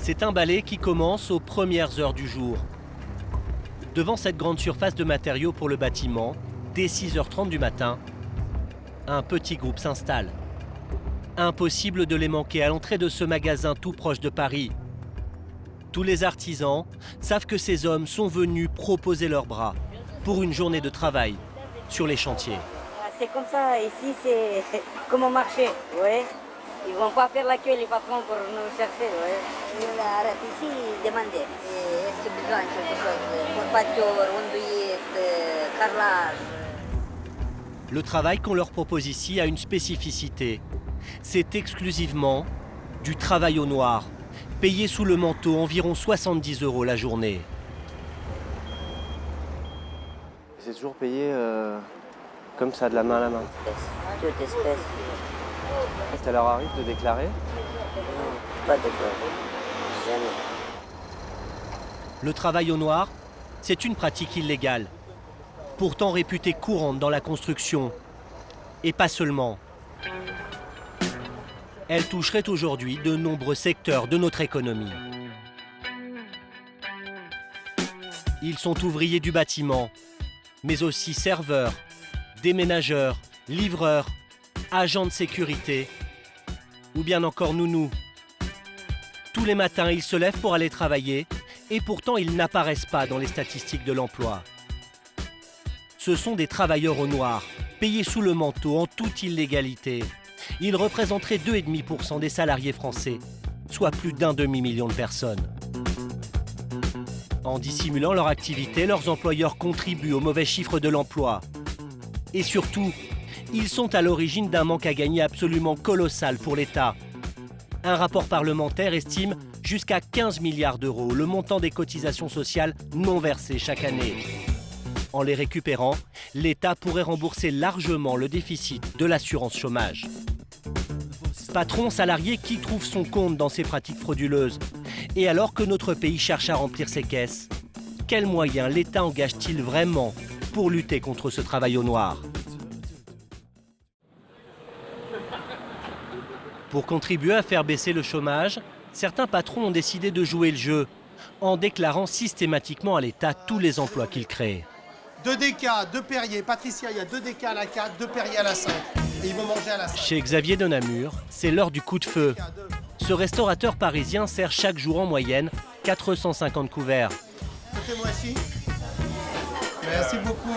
C'est un balai qui commence aux premières heures du jour. Devant cette grande surface de matériaux pour le bâtiment, dès 6h30 du matin, un petit groupe s'installe. Impossible de les manquer à l'entrée de ce magasin tout proche de Paris. Tous les artisans savent que ces hommes sont venus proposer leurs bras pour une journée de travail sur les chantiers. C'est comme ça, ici c'est comme au marché, ouais. Ils ne vont pas faire la queue les patrons pour nous chercher, ouais. Ils arrêtent ici, ils demandent est-ce qu'il y a besoin de quelque chose pour pâture, ondouillette, carrelage. Le travail qu'on leur propose ici a une spécificité. C'est exclusivement du travail au noir, payé sous le manteau environ 70 € la journée. C'est toujours payé comme ça, de la main à la main. Toute espèce. Ça leur arrive de déclarer? Non, pas déclaré. Jamais. Le travail au noir, c'est une pratique illégale, pourtant réputée courante dans la construction. Et pas seulement. Elle toucherait aujourd'hui de nombreux secteurs de notre économie. Ils sont ouvriers du bâtiment, mais aussi serveurs, déménageurs, livreurs, agents de sécurité ou bien encore nounous. Tous les matins, ils se lèvent pour aller travailler et pourtant ils n'apparaissent pas dans les statistiques de l'emploi. Ce sont des travailleurs au noir, payés sous le manteau en toute illégalité. Ils représenteraient 2,5% des salariés français, soit plus d'un demi-million de personnes. En dissimulant leur activité, leurs employeurs contribuent au mauvais chiffre de l'emploi. Et surtout, ils sont à l'origine d'un manque à gagner absolument colossal pour l'État. Un rapport parlementaire estime jusqu'à 15 milliards d'euros le montant des cotisations sociales non versées chaque année. En les récupérant, l'État pourrait rembourser largement le déficit de l'assurance chômage. Patron, salarié, qui trouve son compte dans ces pratiques frauduleuses? Et alors que notre pays cherche à remplir ses caisses, quels moyens l'État engage-t-il vraiment pour lutter contre ce travail au noir? Pour contribuer à faire baisser le chômage, certains patrons ont décidé de jouer le jeu en déclarant systématiquement à l'État tous les emplois qu'ils créent. 2 DK, 2 Perrier. Patricia, il y a 2 DK à la 4, 2 Perrier à la 5. Et ils vont manger à la 5. Chez Xavier de Namur, c'est l'heure du coup de feu. Ce restaurateur parisien sert chaque jour en moyenne 450 couverts. Écoutez-moi ici. Merci beaucoup.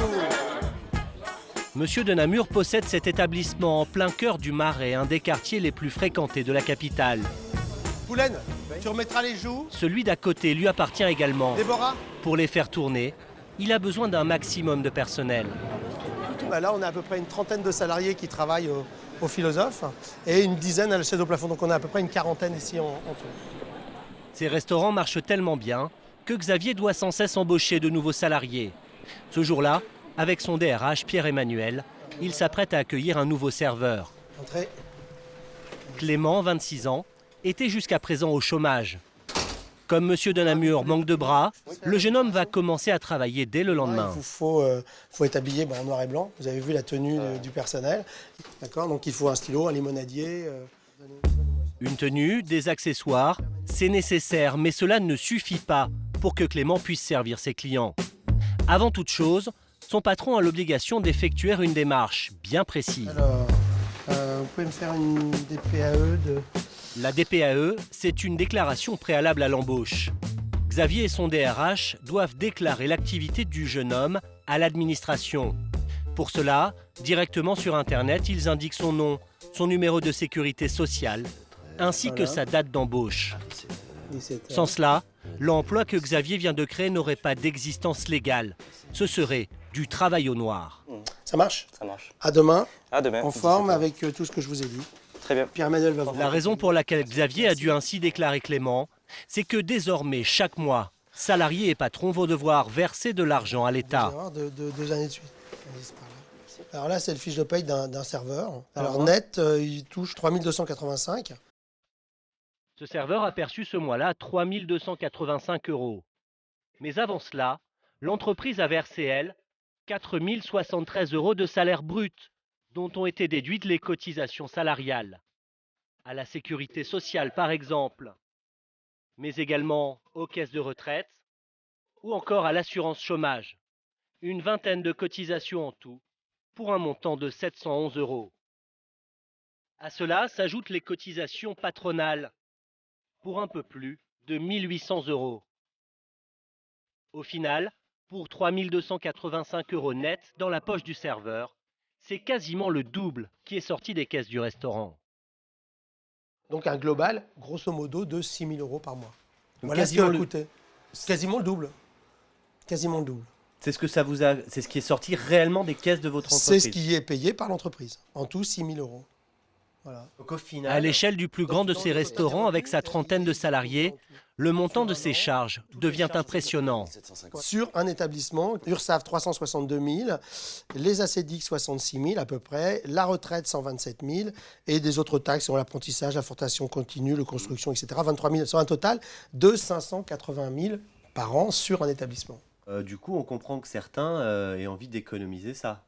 Monsieur de Namur possède cet établissement en plein cœur du Marais, un des quartiers les plus fréquentés de la capitale. Poulaine, tu remettras les joues. Celui d'à côté lui appartient également. Déborah. Pour les faire tourner, il a besoin d'un maximum de personnel. Là, on a à peu près une trentaine de salariés qui travaillent au Philosophe et une dizaine à la chaise au plafond. Donc on a à peu près une quarantaine ici en tout. Ces restaurants marchent tellement bien que Xavier doit sans cesse embaucher de nouveaux salariés. Ce jour-là, avec son DRH Pierre-Emmanuel, il s'apprête à accueillir un nouveau serveur. Entrez. Clément, 26 ans, était jusqu'à présent au chômage. Comme Monsieur de Namur manque de bras, le jeune homme va commencer à travailler dès le lendemain. Il faut être habillé en noir et blanc. Vous avez vu la tenue du personnel. D'accord. Donc il faut un stylo, un limonadier. Une tenue, des accessoires, c'est nécessaire, mais cela ne suffit pas pour que Clément puisse servir ses clients. Avant toute chose, son patron a l'obligation d'effectuer une démarche bien précise. Alors, vous pouvez me faire une DPAE de... La DPAE, c'est une déclaration préalable à l'embauche. Xavier et son DRH doivent déclarer l'activité du jeune homme à l'administration. Pour cela, directement sur Internet, ils indiquent son nom, son numéro de sécurité sociale, ainsi que sa date d'embauche. Sans cela, l'emploi que Xavier vient de créer n'aurait pas d'existence légale. Ce serait du travail au noir. Ça marche? Ça marche. À demain, À demain. en forme avec tout ce que je vous ai dit. Très bien. Pierre-Emmanuel va vous... La raison pour laquelle Xavier a dû ainsi déclarer Clément, c'est que désormais, chaque mois, salariés et patrons vont devoir verser de l'argent à l'État. De 2 années de suite. Alors là, c'est le fiche de paye d'un serveur. Alors net, il touche 3285. Ce serveur a perçu ce mois-là 3 285 €. Mais avant cela, l'entreprise a versé, elle, 4 073 € de salaire brut, dont ont été déduites les cotisations salariales. À la sécurité sociale, par exemple. mais également aux caisses de retraite ou encore à l'assurance chômage. Une vingtaine de cotisations en tout, pour un montant de 711 €. À cela s'ajoutent les cotisations patronales, pour un peu plus de 1 800 €. Au final, pour 3 285 € net dans la poche du serveur, c'est quasiment le double qui est sorti des caisses du restaurant. Donc un global, grosso modo, de 6 000 € par mois. Donc Voilà ce qui a coûté. Quasiment le double. Quasiment le double. C'est ce que ça vous a, c'est ce qui est sorti réellement des caisses de votre C'est entreprise. ce qui est payé par l'entreprise. En tout, 6 000 €. Voilà. Donc au final, À l'échelle du plus grand de ces restaurants, avec sa trentaine de salariés, le montant de ses charges devient impressionnant. Sur un établissement, URSSAF 362 000, les ACDIC 66 000 à peu près, la retraite 127 000 et des autres taxes sur l'apprentissage, la formation continue, la construction, etc. 23 000, sur un total de 580 000 par an sur un établissement. du coup, on comprend que certains aient envie d'économiser ça.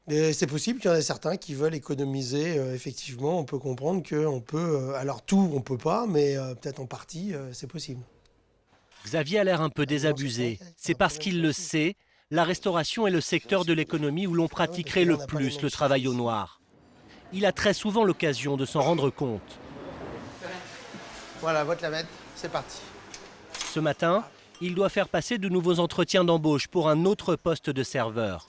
Et c'est possible qu'il y en ait certains qui veulent économiser. Effectivement, on peut comprendre qu'on peut... alors tout, on ne peut pas, mais peut-être en partie, c'est possible. Xavier a l'air un peu désabusé. C'est parce qu'il le sait, la restauration est le secteur de l'économie où l'on pratiquerait le plus le travail au noir. Il a très souvent l'occasion de s'en rendre compte. Voilà, votre lavette, c'est parti. Ce matin, il doit faire passer de nouveaux entretiens d'embauche pour un autre poste de serveur.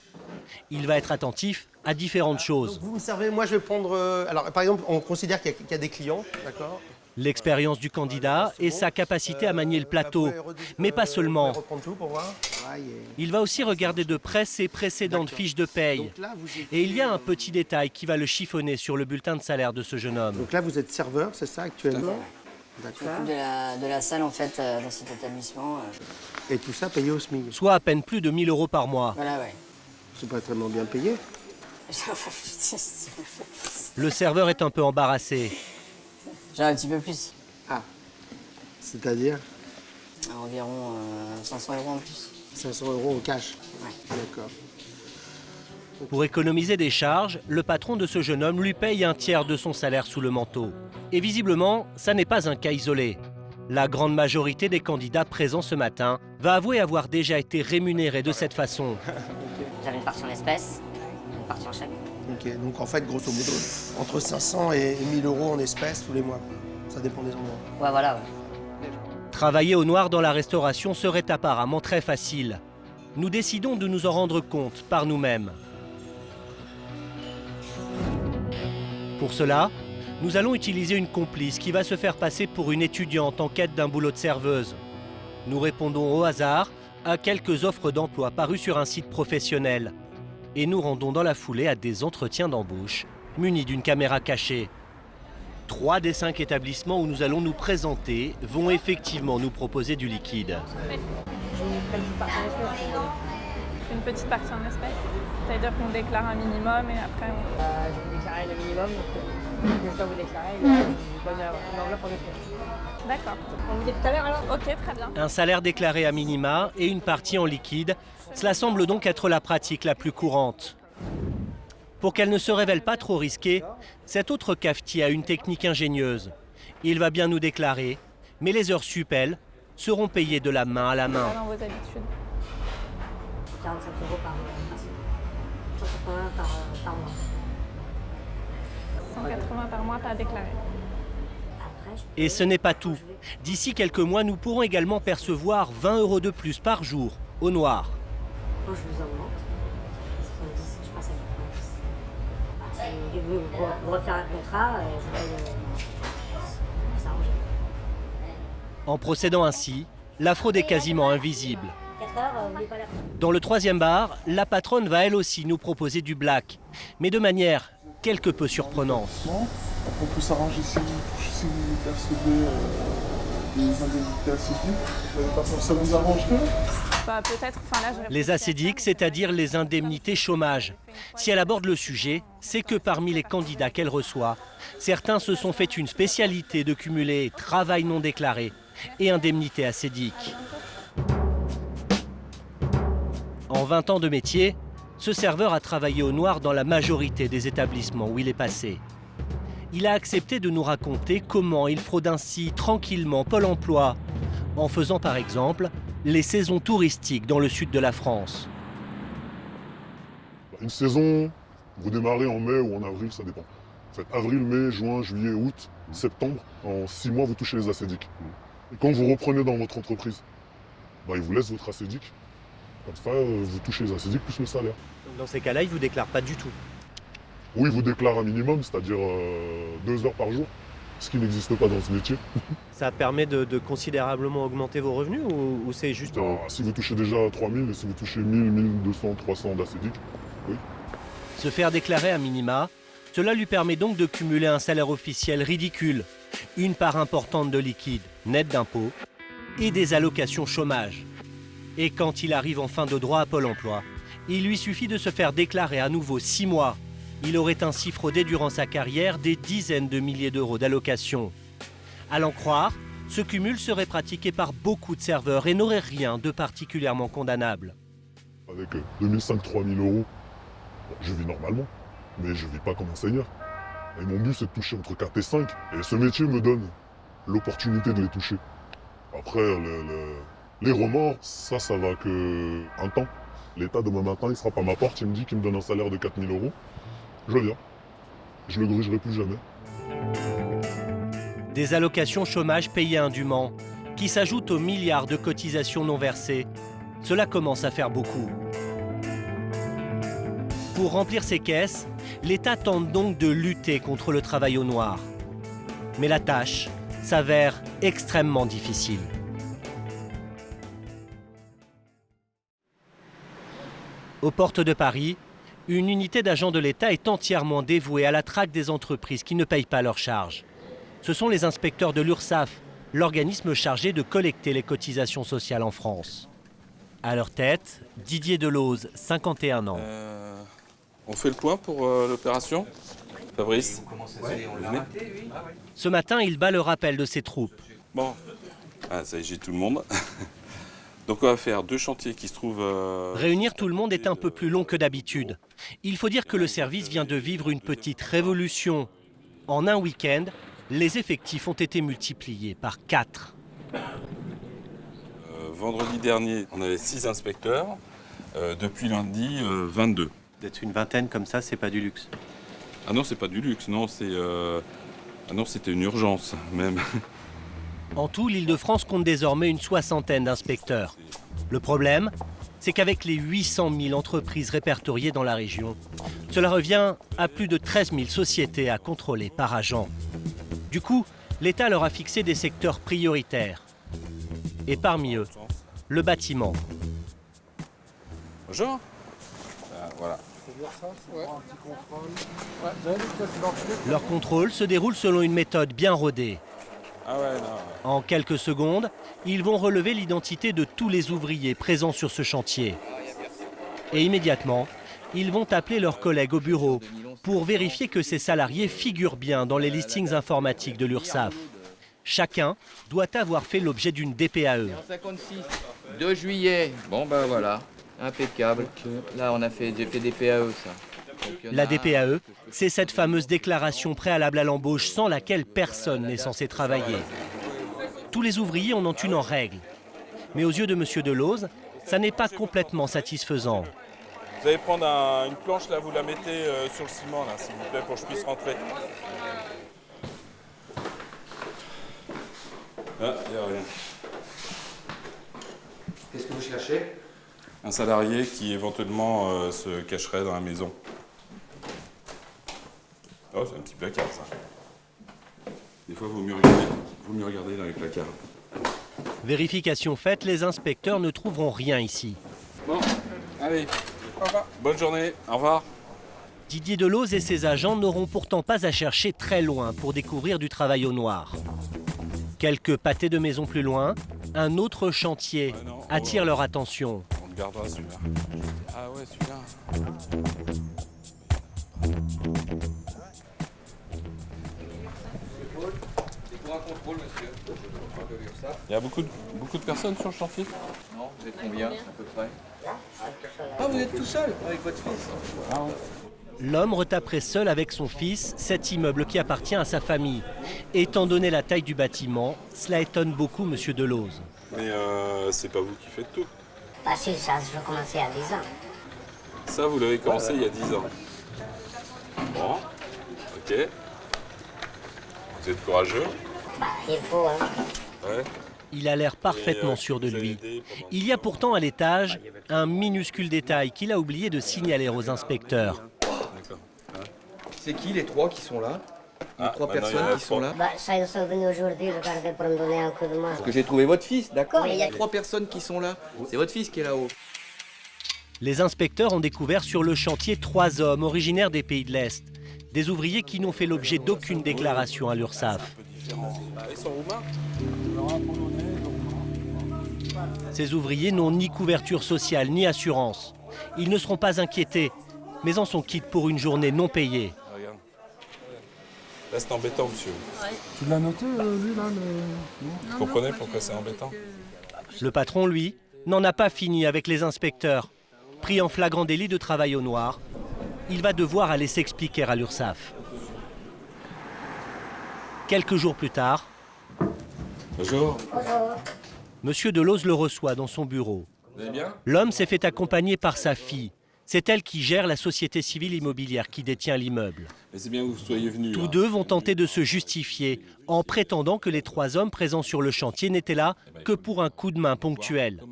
Il va être attentif à différentes choses. Donc vous me servez, moi je vais prendre... alors par exemple, on considère qu'il y a des clients, d'accord ? L'expérience du candidat et sa capacité à manier le plateau, mais pas seulement. Il va aussi regarder de près ses précédentes fiches de paye. Et il y a un petit détail qui va le chiffonner sur le bulletin de salaire de ce jeune homme. Donc là, vous êtes serveur, c'est ça actuellement ? Je m'occupe de la salle en fait dans cet établissement. Et tout ça payé au SMIC. Soit à peine plus de 1 000 € par mois. Voilà, ouais. C'est pas tellement bien payé. Le serveur est un peu embarrassé. J'ai un petit peu plus. Ah, c'est-à-dire Environ 500 € en plus. 500 € au cash. Ouais. D'accord. Pour économiser des charges, le patron de ce jeune homme lui paye un tiers de son salaire sous le manteau. Et visiblement, ça n'est pas un cas isolé. La grande majorité des candidats présents ce matin va avouer avoir déjà été rémunérés de cette façon. J'avais une partie en espèces, une partie en chèque. Ok, donc en fait, grosso modo, entre 500 et 1000 € en espèces tous les mois. Ça dépend des endroits. Ouais, voilà, ouais. Travailler au noir dans la restauration serait apparemment très facile. Nous décidons de nous en rendre compte par nous-mêmes. Pour cela, nous allons utiliser une complice qui va se faire passer pour une étudiante en quête d'un boulot de serveuse. Nous répondons au hasard à quelques offres d'emploi parues sur un site professionnel. Et nous rendons dans la foulée à des entretiens d'embauche munis d'une caméra cachée. 3 des 5 établissements où nous allons nous présenter vont effectivement nous proposer du liquide. Une petite partie en espèces. C'est-à-dire qu'on déclare un minimum et après on... Je vais déclarer le minimum, je dois vous déclarer, je vous donne une enveloppe en espèces. D'accord. On vous dit tout à l'heure alors ? Ok, très bien. Un salaire déclaré à minima et une partie en liquide, cela semble donc être la pratique la plus courante. Pour qu'elle ne se révèle pas trop risquée, cet autre cafetier a une technique ingénieuse. Il va bien nous déclarer, mais les heures sup, elles, seront payées de la main à la main. Dans vos habitudes. 45 € par mois. 180 par mois. 180 par mois, pas à déclarer. Après, Et ce n'est pas tout. D'ici quelques mois, nous pourrons également percevoir 20 € de plus par jour, au noir. quand je vous augmente, 70, je passe à 90. Et vous refaire un contrat, je paye. S'arranger. En procédant ainsi, la fraude est quasiment invisible. 4 heures, n'oubliez pas la fraude. Dans le 3e bar, la patronne va elle aussi nous proposer du black, mais de manière quelque peu surprenante. On peut s'arranger si vous percevez des indemnités acidiques. Ça vous arrangerait ? Bah, peut-être, enfin là, je Les ACDIC, c'est-à-dire les indemnités chômage. Si elle aborde le sujet, c'est que parmi les candidats qu'elle reçoit, certains se sont fait une spécialité de cumuler travail non déclaré et indemnité ACDIC. En 20 ans de métier, ce serveur a travaillé au noir dans la majorité des établissements où il est passé. Il a accepté de nous raconter comment il fraude ainsi tranquillement Pôle emploi en faisant par exemple les saisons touristiques dans le sud de la France. Une saison, vous démarrez en mai ou en avril, ça dépend. Vous faites avril, mai, juin, juillet, août, septembre. En 6 mois, vous touchez les acédiques. Et quand vous reprenez dans votre entreprise, ils vous laissent votre acédique. Comme ça, vous touchez les acédiques plus le salaire. Dans ces cas-là, ils ne vous déclarent pas du tout. Oui, ils vous déclarent un minimum, c'est-à-dire 2 heures par jour, ce qui n'existe pas dans ce métier. Ça permet de considérablement augmenter vos revenus ou c'est juste... Si vous touchez déjà 3000 et si vous touchez 1000, 1200, 300 d'acédique, oui. Se faire déclarer à minima, cela lui permet donc de cumuler un salaire officiel ridicule, une part importante de liquide, net d'impôts, et des allocations chômage. Et quand il arrive en fin de droit à Pôle emploi, il lui suffit de se faire déclarer à nouveau 6 mois. Il aurait ainsi fraudé durant sa carrière des dizaines de milliers d'euros d'allocations. À l'en croire, ce cumul serait pratiqué par beaucoup de serveurs et n'aurait rien de particulièrement condamnable. Avec 2500-3000 euros, je vis normalement, mais je ne vis pas comme un seigneur. Et mon but, c'est de toucher entre 4 et 5. Et ce métier me donne l'opportunité de les toucher. Après, les remords, ça va que un temps. L'État, demain matin, il frappe à ma porte, il me dit qu'il me donne un salaire de 4000 euros. Je viens. Je ne le grugerai plus jamais. Des allocations chômage payées indûment, qui s'ajoutent aux milliards de cotisations non versées, cela commence à faire beaucoup. Pour remplir ses caisses, l'État tente donc de lutter contre le travail au noir. Mais la tâche s'avère extrêmement difficile. Aux portes de Paris, une unité d'agents de l'État est entièrement dévouée à la traque des entreprises qui ne payent pas leurs charges. Ce sont les inspecteurs de l'URSSAF, l'organisme chargé de collecter les cotisations sociales en France. À leur tête, Didier Delose, 51 ans. On fait le point pour l'opération, Fabrice. Ce matin, il bat le rappel de ses troupes. Bon, ça y est, j'ai tout le monde. Donc on va faire 2 chantiers qui se trouvent... Réunir tout le monde est un peu plus long que d'habitude. Il faut dire que le service vient de vivre une petite révolution. En un week-end, les effectifs ont été multipliés par 4. Vendredi dernier, on avait 6 inspecteurs. Depuis lundi, 22. D'être une vingtaine comme ça, c'est pas du luxe. Ah non, c'est pas du luxe, non, c'est... Ah non, c'était une urgence, même. En tout, l'Île-de-France compte désormais une 60aine d'inspecteurs. Le problème, c'est qu'avec les 800 000 entreprises répertoriées dans la région, cela revient à plus de 13 000 sociétés à contrôler par agent. Du coup, l'État leur a fixé des secteurs prioritaires. Et parmi eux, le bâtiment. Bonjour. Voilà. Leur contrôle se déroule selon une méthode bien rodée. Ah ouais, non. En quelques secondes, ils vont relever l'identité de tous les ouvriers présents sur ce chantier. Et immédiatement, ils vont appeler leurs collègues au bureau pour vérifier que ces salariés figurent bien dans les listings informatiques de l'URSSAF. Chacun doit avoir fait l'objet d'une DPAE. 56, 2 juillet. Bon ben voilà, impeccable. Là j'ai fait DPAE ça. La DPAE, c'est cette fameuse déclaration préalable à l'embauche sans laquelle personne n'est censé travailler. Tous les ouvriers en ont une en règle. Mais aux yeux de M. Delose, ça n'est pas complètement satisfaisant. Vous allez prendre une planche, là, vous la mettez sur le ciment, là, s'il vous plaît, pour que je puisse rentrer. Ah, il n'y a rien. Qu'est-ce que vous cherchez? Un salarié qui éventuellement se cacherait dans la maison. Oh, c'est un petit placard, ça. Des fois, il vaut mieux regarder dans les placards. Vérification faite, les inspecteurs ne trouveront rien ici. Bon, allez, au revoir. Bonne journée, au revoir. Didier Delose et ses agents n'auront pourtant pas à chercher très loin pour découvrir du travail au noir. Quelques pâtés de maison plus loin, un autre chantier attire leur attention. On regardera celui-là. Ah ouais, celui-là. Il y a beaucoup de personnes sur le chantier? Non, vous êtes combien à peu près? Ah, vous êtes tout seul avec votre fils? Ah ouais. L'homme retaperait seul avec son fils cet immeuble qui appartient à sa famille. Étant donné la taille du bâtiment, cela étonne beaucoup M. Delose. Mais c'est pas vous qui faites tout. Bah si, ça, je commençais à 10 ans. Ça, vous l'avez commencé il y a 10 ans. Bon, ok. Vous êtes courageux. Bah, il faut, hein. Ouais. Il a l'air parfaitement sûr de lui. Il y a pourtant à l'étage un minuscule détail qu'il a oublié de signaler aux inspecteurs. D'accord. Ouais. C'est qui les trois qui sont là? Les trois maintenant, il y en personnes a qui sont là? Bah, ça, ils sont venus aujourd'hui, regardez, pour me donner un coup de main. Parce que j'ai trouvé votre fils, d'accord? Oui, Il y a trois personnes qui sont là. C'est votre fils qui est là-haut. Les inspecteurs ont découvert sur le chantier 3 hommes originaires des pays de l'Est. Des ouvriers qui n'ont fait l'objet d'aucune déclaration à l'URSSAF. Ils sont roumains. Ces ouvriers n'ont ni couverture sociale ni assurance. Ils ne seront pas inquiétés, mais en sont quittes pour une journée non payée. Regarde. Là, c'est embêtant, monsieur. Tu l'as noté, lui, là Vous comprenez pourquoi c'est embêtant? Le patron, lui, n'en a pas fini avec les inspecteurs. Pris en flagrant délit de travail au noir, il va devoir aller s'expliquer à l'URSSAF. Quelques jours plus tard, Bonjour. M. Delose le reçoit dans son bureau. Vous allez bien? L'homme s'est fait accompagner par sa fille. C'est elle qui gère la société civile immobilière qui détient l'immeuble. Mais c'est bien que vous soyez venus. Tous deux vont tenter de se justifier en prétendant que les 3 hommes présents sur le chantier n'étaient là que pour un coup de main ponctuel.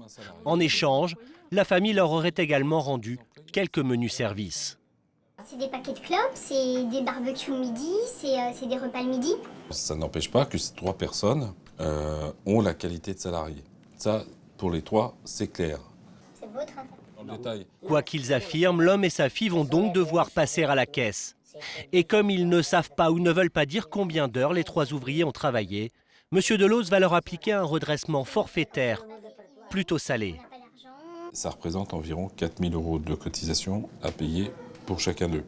En échange, la famille leur aurait également rendu quelques menus services. C'est des paquets de clopes, c'est des barbecues le midi, c'est des repas le midi. Ça n'empêche pas que ces 3 personnes ont la qualité de salarié. Ça, pour les 3, c'est clair. C'est votre affaire. Dans le détail. Quoi qu'ils affirment, l'homme et sa fille vont donc devoir passer à la caisse. Et comme ils ne savent pas ou ne veulent pas dire combien d'heures les 3 ouvriers ont travaillé, M. Delose va leur appliquer un redressement forfaitaire, plutôt salé. Ça représente environ 4 000 € de cotisation à payer pour chacun d'eux.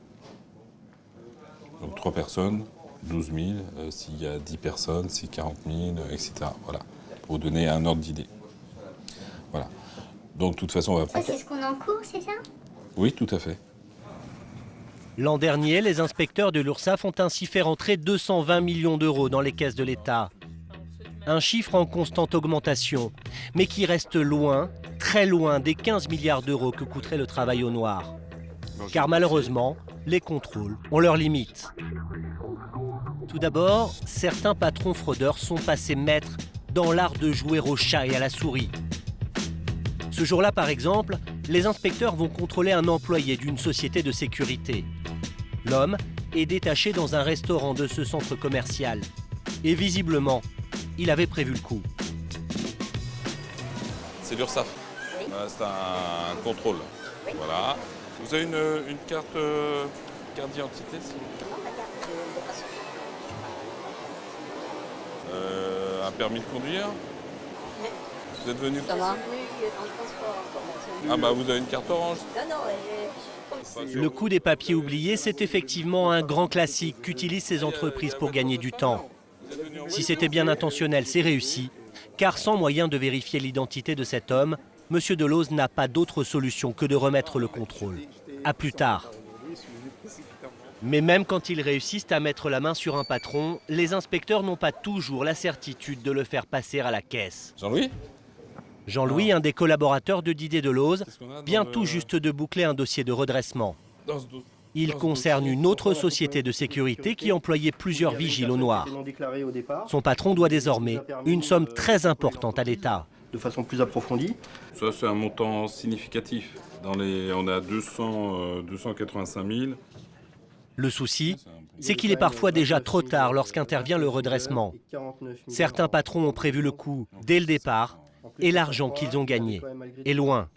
Donc 3 personnes, 12 000. S'il y a 10 personnes, c'est 40 000, etc. Voilà, pour vous donner un ordre d'idée. Voilà. Donc de toute façon, on va... Ça, c'est ce qu'on encourt, c'est ça? Oui, tout à fait. L'an dernier, les inspecteurs de l'URSSAF ont ainsi fait rentrer 220 millions d'euros dans les caisses de l'État. Un chiffre en constante augmentation, mais qui reste loin, très loin des 15 milliards d'euros que coûterait le travail au noir. Car malheureusement, les contrôles ont leurs limites. Tout d'abord, certains patrons fraudeurs sont passés maîtres dans l'art de jouer au chat et à la souris. Ce jour-là, par exemple, les inspecteurs vont contrôler un employé d'une société de sécurité. L'homme est détaché dans un restaurant de ce centre commercial. Et visiblement, il avait prévu le coup. C'est l'URSSAF. C'est un contrôle. Voilà. Vous avez une carte d'identité, s'il vous plaît? Un permis de conduire? Vous êtes venu? Ah bah vous avez une carte orange. Le coup des papiers oubliés, c'est effectivement un grand classique qu'utilisent ces entreprises pour gagner du temps. Si c'était bien intentionnel, c'est réussi, car sans moyen de vérifier l'identité de cet homme, M. Delose n'a pas d'autre solution que de remettre le contrôle. À plus tard. Mais même quand ils réussissent à mettre la main sur un patron, les inspecteurs n'ont pas toujours la certitude de le faire passer à la caisse. Jean-Louis? Jean-Louis, un des collaborateurs de Didier Delose, vient tout juste de boucler un dossier de redressement. Il concerne une autre société de sécurité qui employait plusieurs vigiles au noir. Son patron doit désormais une somme très importante à l'État. De façon plus approfondie. Ça, c'est un montant significatif. On a 285 000. Le souci, c'est qu'il est parfois déjà trop tard lorsqu'intervient le redressement. Certains patrons ont prévu le coup dès le départ et l'argent qu'ils ont gagné est loin.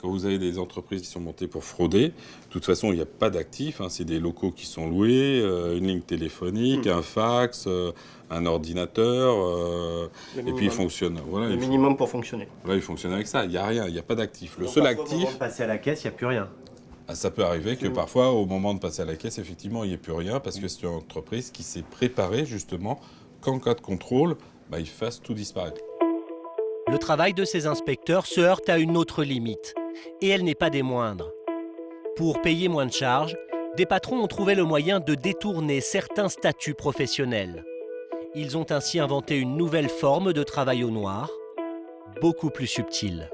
Quand vous avez des entreprises qui sont montées pour frauder, de toute façon, il n'y a pas d'actifs. C'est des locaux qui sont loués, une ligne téléphonique, un fax, un ordinateur, et puis ils fonctionnent. Voilà, le minimum pour fonctionner. Voilà, ils fonctionnent avec ça. Il n'y a rien, il n'y a pas d'actifs. Le seul actif... Passer à la caisse, il n'y a plus rien. Ça peut arriver que parfois, au moment de passer à la caisse, effectivement, il n'y ait plus rien, parce que c'est une entreprise qui s'est préparée, justement, qu'en cas de contrôle, ils fassent tout disparaître. Le travail de ces inspecteurs se heurte à une autre limite, et elle n'est pas des moindres. Pour payer moins de charges, des patrons ont trouvé le moyen de détourner certains statuts professionnels. Ils ont ainsi inventé une nouvelle forme de travail au noir, beaucoup plus subtile.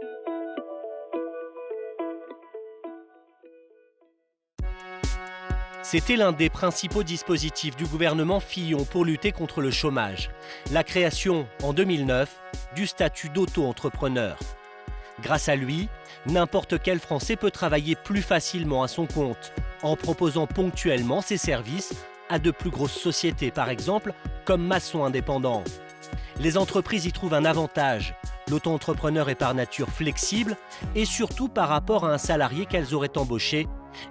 C'était l'un des principaux dispositifs du gouvernement Fillon pour lutter contre le chômage, la création, en 2009, du statut d'auto-entrepreneur. Grâce à lui, n'importe quel Français peut travailler plus facilement à son compte, en proposant ponctuellement ses services à de plus grosses sociétés, par exemple, comme maçon indépendant. Les entreprises y trouvent un avantage. L'auto-entrepreneur est par nature flexible et surtout par rapport à un salarié qu'elles auraient embauché,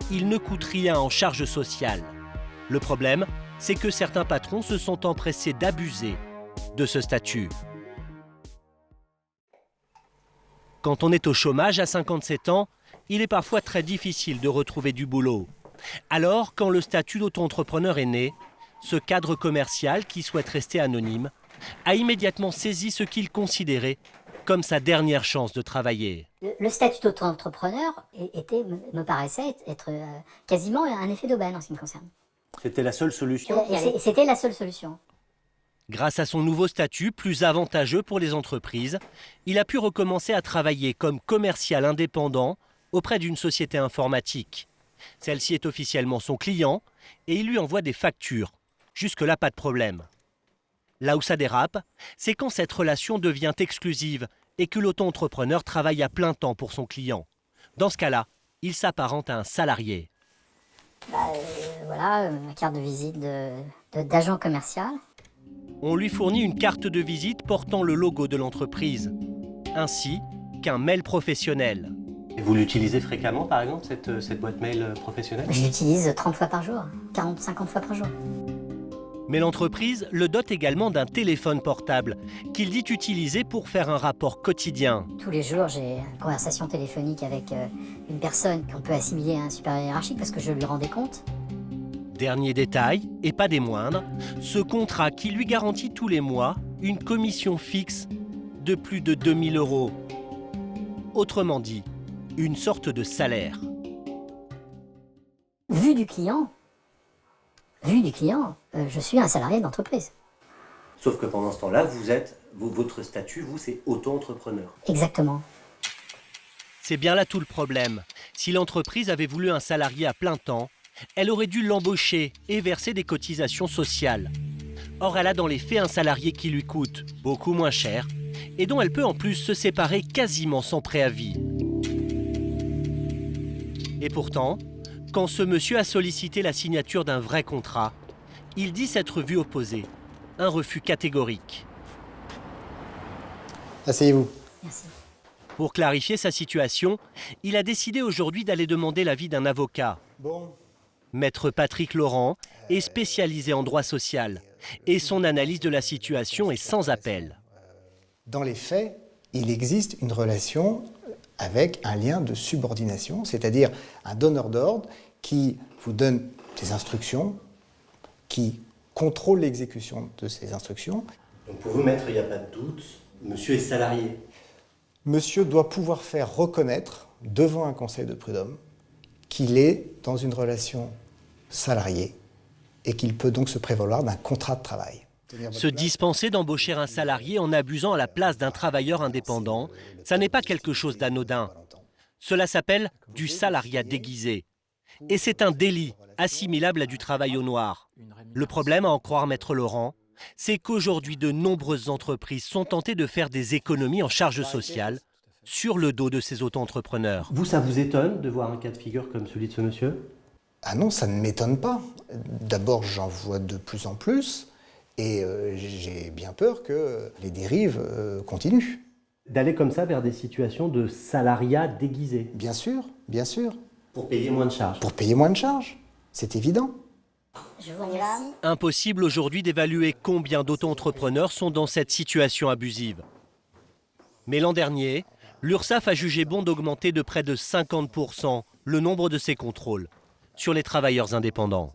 il ne coûte rien en charges sociales. Le problème, c'est que certains patrons se sont empressés d'abuser de ce statut. Quand on est au chômage à 57 ans, il est parfois très difficile de retrouver du boulot. Alors, quand le statut d'auto-entrepreneur est né, ce cadre commercial qui souhaite rester anonyme a immédiatement saisi ce qu'il considérait comme sa dernière chance de travailler. Le statut d'auto-entrepreneur me paraissait être quasiment un effet d'aubaine en ce qui me concerne. C'était la seule solution. C'était la seule solution. Grâce à son nouveau statut, plus avantageux pour les entreprises, il a pu recommencer à travailler comme commercial indépendant auprès d'une société informatique. Celle-ci est officiellement son client et il lui envoie des factures. Jusque-là, pas de problème. Là où ça dérape, c'est quand cette relation devient exclusive et que l'auto-entrepreneur travaille à plein temps pour son client. Dans ce cas-là, il s'apparente à un salarié. Voilà, ma carte de visite d'agent commercial. On lui fournit une carte de visite portant le logo de l'entreprise, ainsi qu'un mail professionnel. Et vous l'utilisez fréquemment, par exemple, cette boîte mail professionnelle? Je l'utilise 30 fois par jour, 40-50 fois par jour. Mais l'entreprise le dote également d'un téléphone portable qu'il dit utiliser pour faire un rapport quotidien. Tous les jours, j'ai une conversation téléphonique avec une personne qu'on peut assimiler à un supérieur hiérarchique parce que je lui rends des comptes. Dernier détail, et pas des moindres, ce contrat qui lui garantit tous les mois une commission fixe de plus de 2 000 €. Autrement dit, une sorte de salaire. Vu du client, je suis un salarié d'entreprise. Sauf que pendant ce temps-là, votre statut, c'est auto-entrepreneur. Exactement. C'est bien là tout le problème. Si l'entreprise avait voulu un salarié à plein temps, elle aurait dû l'embaucher et verser des cotisations sociales. Or, elle a dans les faits un salarié qui lui coûte beaucoup moins cher et dont elle peut en plus se séparer quasiment sans préavis. Et pourtant, quand ce monsieur a sollicité la signature d'un vrai contrat, il dit s'être vu opposer un refus catégorique. Asseyez-vous. Merci. Pour clarifier sa situation, il a décidé aujourd'hui d'aller demander l'avis d'un avocat. Bon. Maître Patrick Laurent est spécialisé en droit social et son analyse de la situation est sans appel. Dans les faits, il existe une relation avec un lien de subordination, c'est-à-dire un donneur d'ordre qui vous donne des instructions, qui contrôle l'exécution de ces instructions. Donc pour vous, maître, il n'y a pas de doute, monsieur est salarié. Monsieur doit pouvoir faire reconnaître devant un conseil de prud'homme qu'il est dans une relation salariée et qu'il peut donc se prévaloir d'un contrat de travail. Se dispenser d'embaucher un salarié en abusant à la place d'un travailleur indépendant, ça n'est pas quelque chose d'anodin. Cela s'appelle du salariat déguisé. Et c'est un délit assimilable à du travail au noir. Le problème, à en croire Maître Laurent, c'est qu'aujourd'hui de nombreuses entreprises sont tentées de faire des économies en charges sociales sur le dos de ces auto-entrepreneurs. Vous, ça vous étonne de voir un cas de figure comme celui de ce monsieur? Ah non, ça ne m'étonne pas. D'abord, j'en vois de plus en plus et j'ai bien peur que les dérives continuent. D'aller comme ça vers des situations de salariat déguisé? Bien sûr, bien sûr. Pour payer moins de charges? Pour payer moins de charges, c'est évident. Je vous remercie. Impossible aujourd'hui d'évaluer combien d'auto-entrepreneurs sont dans cette situation abusive. Mais l'an dernier, l'URSSAF a jugé bon d'augmenter de près de 50% le nombre de ses contrôles sur les travailleurs indépendants.